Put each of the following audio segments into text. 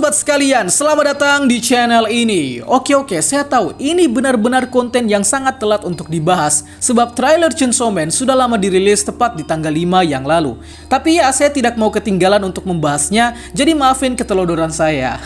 sobat sekalian, selamat datang di channel ini. Oke, saya tahu ini benar-benar konten yang sangat telat untuk dibahas, sebab trailer Chainsaw Man sudah lama dirilis tepat di tanggal 5 yang lalu. Tapi ya, saya tidak mau ketinggalan untuk membahasnya, jadi maafin ketelodoran saya.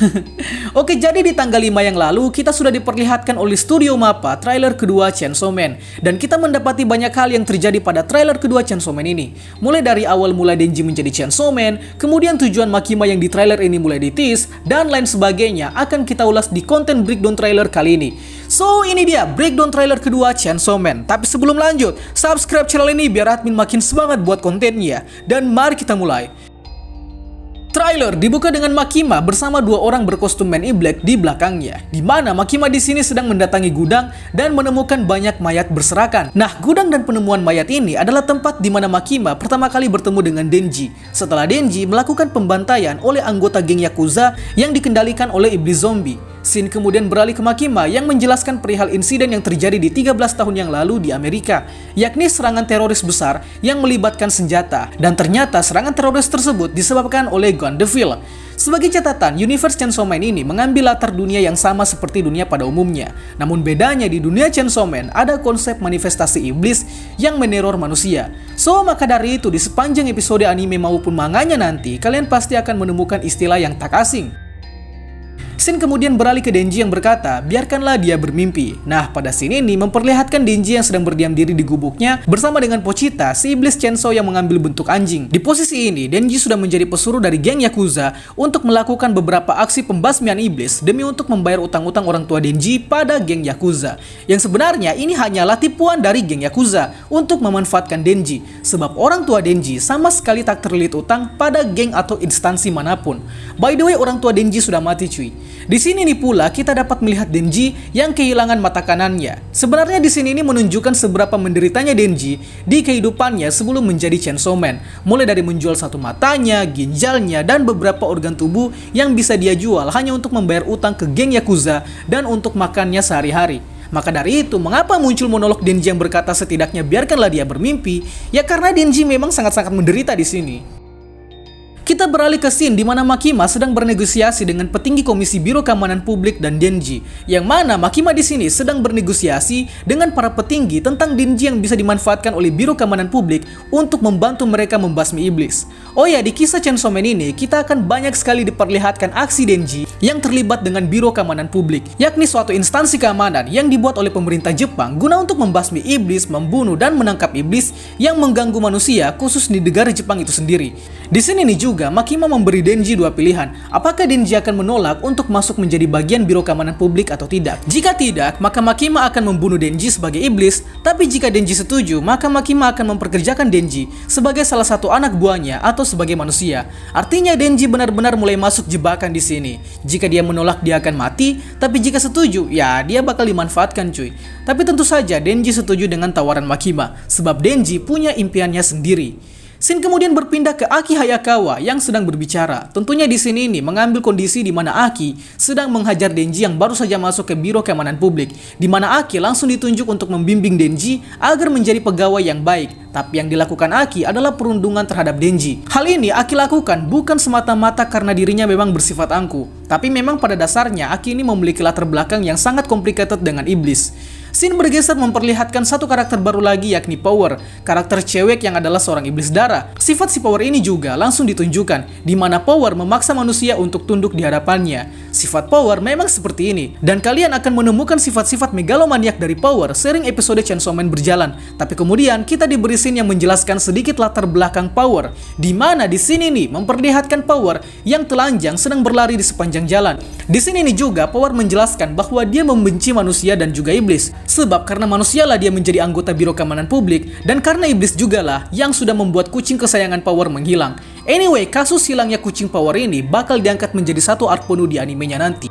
Oke, jadi di tanggal 5 yang lalu kita sudah diperlihatkan oleh Studio Mappa trailer kedua Chainsaw Man, dan kita mendapati banyak hal yang terjadi pada trailer kedua Chainsaw Man ini. Mulai dari awal Denji menjadi Chainsaw Man, kemudian tujuan Makima yang di trailer ini mulai ditis, dan lain sebagainya akan kita ulas di konten breakdown trailer kali ini. So, ini dia breakdown trailer kedua Chainsaw Man. Tapi sebelum lanjut, subscribe channel ini biar admin makin semangat buat kontennya. Dan mari kita mulai. Trailer dibuka dengan Makima bersama dua orang berkostum Men in Black di belakangnya, di mana Makima di sini sedang mendatangi gudang dan menemukan banyak mayat berserakan. Nah, gudang dan penemuan mayat ini adalah tempat di mana Makima pertama kali bertemu dengan Denji. Setelah Denji melakukan pembantaian oleh anggota geng Yakuza yang dikendalikan oleh iblis zombie. Scene kemudian beralih ke Makima yang menjelaskan perihal insiden yang terjadi di 13 tahun yang lalu di Amerika, yakni serangan teroris besar yang melibatkan senjata, dan ternyata serangan teroris tersebut disebabkan oleh Gun Devil. Sebagai catatan, universe Chainsaw Man ini mengambil latar dunia yang sama seperti dunia pada umumnya. Namun bedanya di dunia Chainsaw Man ada konsep manifestasi iblis yang meneror manusia. So, maka dari itu di sepanjang episode anime maupun manganya nanti, kalian pasti akan menemukan istilah yang tak asing. Scene kemudian beralih ke Denji yang berkata, biarkanlah dia bermimpi. Nah, pada scene ini memperlihatkan Denji yang sedang berdiam diri di gubuknya bersama dengan Pochita, si iblis Chainsaw yang mengambil bentuk anjing. Di posisi ini, Denji sudah menjadi pesuruh dari geng Yakuza untuk melakukan beberapa aksi pembasmian iblis demi untuk membayar utang-utang orang tua Denji pada geng Yakuza. Yang sebenarnya ini hanyalah tipuan dari geng Yakuza untuk memanfaatkan Denji, sebab orang tua Denji sama sekali tak terlilit utang pada geng atau instansi manapun. By the way, orang tua Denji sudah mati cuy. Di sini nih pula kita dapat melihat Denji yang kehilangan mata kanannya. Sebenarnya di sini ini menunjukkan seberapa menderitanya Denji di kehidupannya sebelum menjadi Chainsaw Man. Mulai dari menjual satu matanya, ginjalnya, dan beberapa organ tubuh yang bisa dia jual hanya untuk membayar utang ke geng Yakuza dan untuk makannya sehari-hari. Maka dari itu, mengapa muncul monolog Denji yang berkata setidaknya biarkanlah dia bermimpi? Ya karena Denji memang sangat-sangat menderita di sini. Kita beralih ke scene di mana Makima sedang bernegosiasi dengan petinggi Komisi Biro Keamanan Publik dan Denji, yang mana Makima di sini sedang bernegosiasi dengan para petinggi tentang Denji yang bisa dimanfaatkan oleh Biro Keamanan Publik untuk membantu mereka membasmi iblis. Oh ya, di kisah Chainsaw Man ini kita akan banyak sekali diperlihatkan aksi Denji yang terlibat dengan Biro Keamanan Publik, yakni suatu instansi keamanan yang dibuat oleh pemerintah Jepang guna untuk membasmi iblis, membunuh dan menangkap iblis yang mengganggu manusia, khusus di negara Jepang itu sendiri. Di sini nih juga Makima memberi Denji dua pilihan. Apakah Denji akan menolak untuk masuk menjadi bagian Biro Keamanan Publik atau tidak? Jika tidak, maka Makima akan membunuh Denji sebagai iblis. Tapi jika Denji setuju, maka Makima akan memperkerjakan Denji sebagai salah satu anak buahnya atau sebagai manusia. Artinya Denji benar-benar mulai masuk jebakan di sini. Jika dia menolak, dia akan mati. Tapi jika setuju, ya dia bakal dimanfaatkan cuy. Tapi tentu saja Denji setuju dengan tawaran Makima, sebab Denji punya impiannya sendiri. Scene kemudian berpindah ke Aki Hayakawa yang sedang berbicara. Tentunya di sini ini mengambil kondisi di mana Aki sedang menghajar Denji yang baru saja masuk ke Biro Keamanan Publik, di mana Aki langsung ditunjuk untuk membimbing Denji agar menjadi pegawai yang baik. Tapi yang dilakukan Aki adalah perundungan terhadap Denji. Hal ini Aki lakukan bukan semata-mata karena dirinya memang bersifat angku, tapi memang pada dasarnya Aki ini memiliki latar belakang yang sangat complicated dengan iblis. Scene bergeser memperlihatkan satu karakter baru lagi, yakni Power, karakter cewek yang adalah seorang iblis darah. Sifat si Power ini juga langsung ditunjukkan, di mana Power memaksa manusia untuk tunduk di hadapannya. Sifat Power memang seperti ini, dan kalian akan menemukan sifat-sifat megalomaniak dari Power sering episode Chainsaw Man berjalan. Tapi kemudian kita diberi scene yang menjelaskan sedikit latar belakang Power, di mana di sini nih memperlihatkan Power yang telanjang sedang berlari di sepanjang jalan. Di sini nih juga Power menjelaskan bahwa dia membenci manusia dan juga iblis. Sebab karena manusialah dia menjadi anggota Biro Keamanan Publik, dan karena iblis jugalah yang sudah membuat kucing kesayangan Power menghilang. Anyway, kasus hilangnya kucing Power ini bakal diangkat menjadi satu arc penuh di animenya nanti.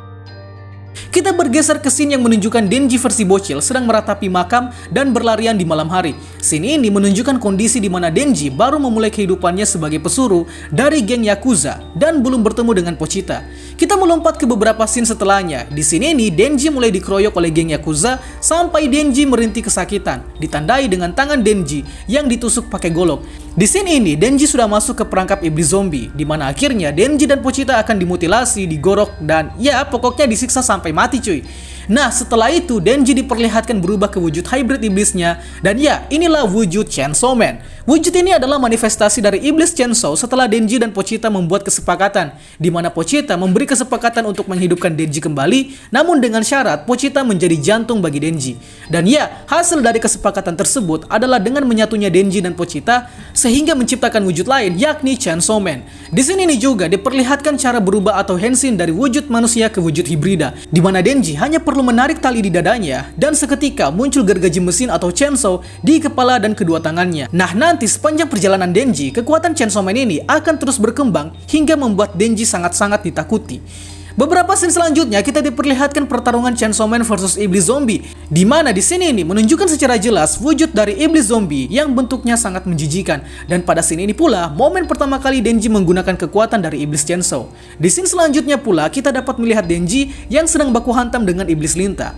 Kita bergeser ke scene yang menunjukkan Denji versi bocil sedang meratapi makam dan berlarian di malam hari. Scene ini menunjukkan kondisi di mana Denji baru memulai kehidupannya sebagai pesuruh dari geng Yakuza dan belum bertemu dengan Pochita. Kita melompat ke beberapa scene setelahnya. Di sini ini Denji mulai dikeroyok oleh geng Yakuza sampai Denji merintih kesakitan, ditandai dengan tangan Denji yang ditusuk pakai golok. Di scene ini, Denji sudah masuk ke perangkap iblis zombie, di mana akhirnya Denji dan Pochita akan dimutilasi, digorok, dan ya pokoknya disiksa sampai mati cuy. Nah setelah itu Denji diperlihatkan berubah ke wujud hybrid iblisnya, dan ya inilah wujud Chainsaw Man. Wujud ini adalah manifestasi dari iblis Chainsaw setelah Denji dan Pochita membuat kesepakatan, di mana Pochita memberi kesepakatan untuk menghidupkan Denji kembali, namun dengan syarat Pochita menjadi jantung bagi Denji. Dan ya, hasil dari kesepakatan tersebut adalah dengan menyatunya Denji dan Pochita sehingga menciptakan wujud lain, yakni Chainsaw Man. Di sini ini juga diperlihatkan cara berubah atau henshin dari wujud manusia ke wujud hibrida, di mana Denji hanya perlu menarik tali di dadanya dan seketika muncul gergaji mesin atau chainsaw di kepala dan kedua tangannya. Nah nanti sepanjang perjalanan Denji, kekuatan Chainsaw Man ini akan terus berkembang hingga membuat Denji sangat-sangat ditakuti. Beberapa scene selanjutnya kita diperlihatkan pertarungan Chainsaw Man versus iblis zombie, di mana di sini ini menunjukkan secara jelas wujud dari iblis zombie yang bentuknya sangat menjijikan. Dan pada scene ini pula momen pertama kali Denji menggunakan kekuatan dari iblis Chainsaw. Di scene selanjutnya pula kita dapat melihat Denji yang sedang baku hantam dengan iblis lintah.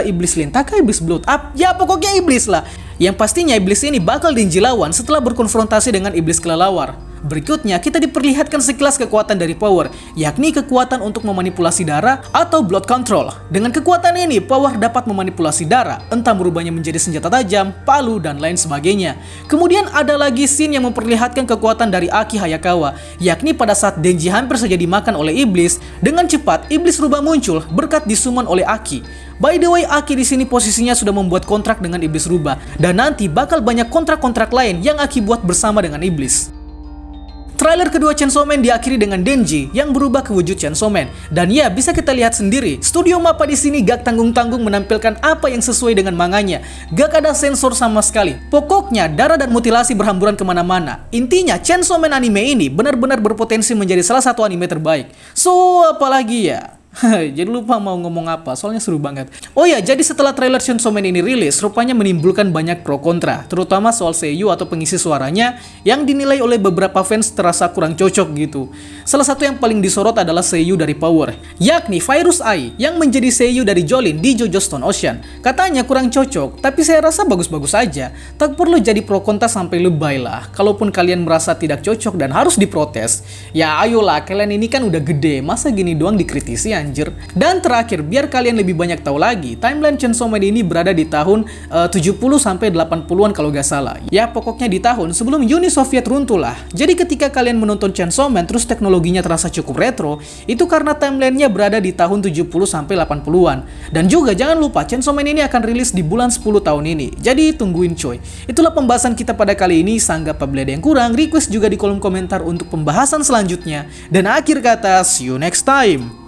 Iblis lintah kah iblis blood up? Ya pokoknya iblis lah. Yang pastinya iblis ini bakal Denji lawan setelah berkonfrontasi dengan iblis kelelawar. Berikutnya kita diperlihatkan sekilas kekuatan dari Power, yakni kekuatan untuk memanipulasi darah atau blood control. Dengan kekuatan ini, Power dapat memanipulasi darah, entah merubahnya menjadi senjata tajam, palu, dan lain sebagainya. Kemudian ada lagi scene yang memperlihatkan kekuatan dari Aki Hayakawa, yakni pada saat Denji hampir saja dimakan oleh iblis, dengan cepat iblis rubah muncul berkat disummon oleh Aki. By the way, Aki di sini posisinya sudah membuat kontrak dengan iblis rubah, dan nanti bakal banyak kontrak-kontrak lain yang Aki buat bersama dengan iblis. Trailer kedua Chainsaw Man diakhiri dengan Denji yang berubah ke wujud Chainsaw Man. Dan ya, bisa kita lihat sendiri, studio Mappa di sini gak tanggung-tanggung menampilkan apa yang sesuai dengan manganya. Gak ada sensor sama sekali. Pokoknya, darah dan mutilasi berhamburan kemana-mana. Intinya, Chainsaw Man anime ini benar-benar berpotensi menjadi salah satu anime terbaik. So, apalagi ya? Jadi lupa mau ngomong apa, soalnya seru banget. Oh ya, jadi setelah trailer Chainsaw Man ini rilis, rupanya menimbulkan banyak pro kontra, terutama soal seiyuu atau pengisi suaranya yang dinilai oleh beberapa fans terasa kurang cocok gitu. Salah satu yang paling disorot adalah seiyuu dari Power, yakni Virus Ai yang menjadi seiyuu dari Jolin di JoJo Stone Ocean. Katanya kurang cocok, tapi saya rasa bagus-bagus aja. Tak perlu jadi pro kontra sampai lebay lah. Kalaupun kalian merasa tidak cocok dan harus diprotes, ya ayolah, kalian ini kan udah gede, masa gini doang dikritisi ya? Anjir. Dan terakhir, biar kalian lebih banyak tahu lagi, timeline Chainsaw Man ini berada di tahun 70 sampai 80-an kalau gak salah. Ya pokoknya di tahun sebelum Uni Soviet runtuh lah. Jadi ketika kalian menonton Chainsaw Man terus teknologinya terasa cukup retro, itu karena timelinenya berada di tahun 70 sampai 80-an. Dan juga jangan lupa Chainsaw Man ini akan rilis di bulan 10 tahun ini. Jadi tungguin coy. Itulah pembahasan kita pada kali ini. Sanggap apabila ada yang kurang, request juga di kolom komentar untuk pembahasan selanjutnya. Dan akhir kata, see you next time.